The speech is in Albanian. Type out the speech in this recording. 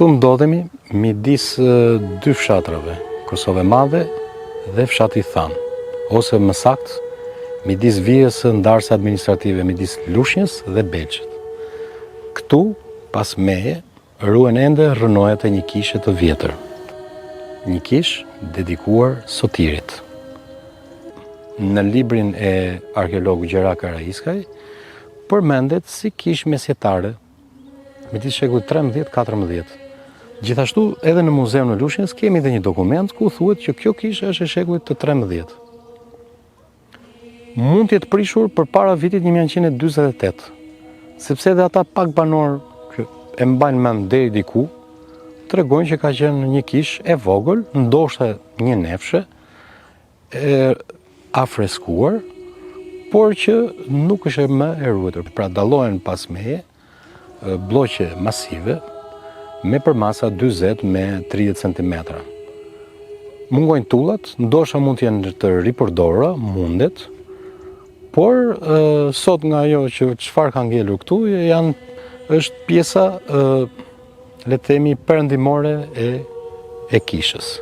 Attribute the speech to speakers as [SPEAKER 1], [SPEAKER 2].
[SPEAKER 1] Këtu ndodhemi midis dy fshatrave, Kosovë e Madhe dhe fshati Than, ose më saktë midis vijës së ndarse administrative midis Lushnjës dhe Belçit. Këtu, pas meje, ruhen ende rrënojat e një kishe të vjetër. Një kishë dedikuar Sotirit. Në librin e arkeologu Gjera Karaiskaj, përmendet si kishë mesjetare, midis shekullit 13-14. Gjithashtu, edhe në muzeun në Lushnjës kemi dhe një dokument ku thuhet që kjo kishë është e shekullit të 13. Mund të jetë prishur përpara vitit 1948, sepse edhe ata pak banor që e mbajnë mend deri diku, tregojnë që ka qenë një kishë e vogël, ndoshta një nefshe, e afreskuar, por që nuk është më e ruetur. Pra dallohen pas meje bloqe masive me përmasa 40 me 30 cm. Mungojnë tullat, ndoshta mund të jenë të ripërdorura, mundet, por sot nga ajo që çfarë ka ngelur këtu është pjesa le të themi perëndimore e kishës.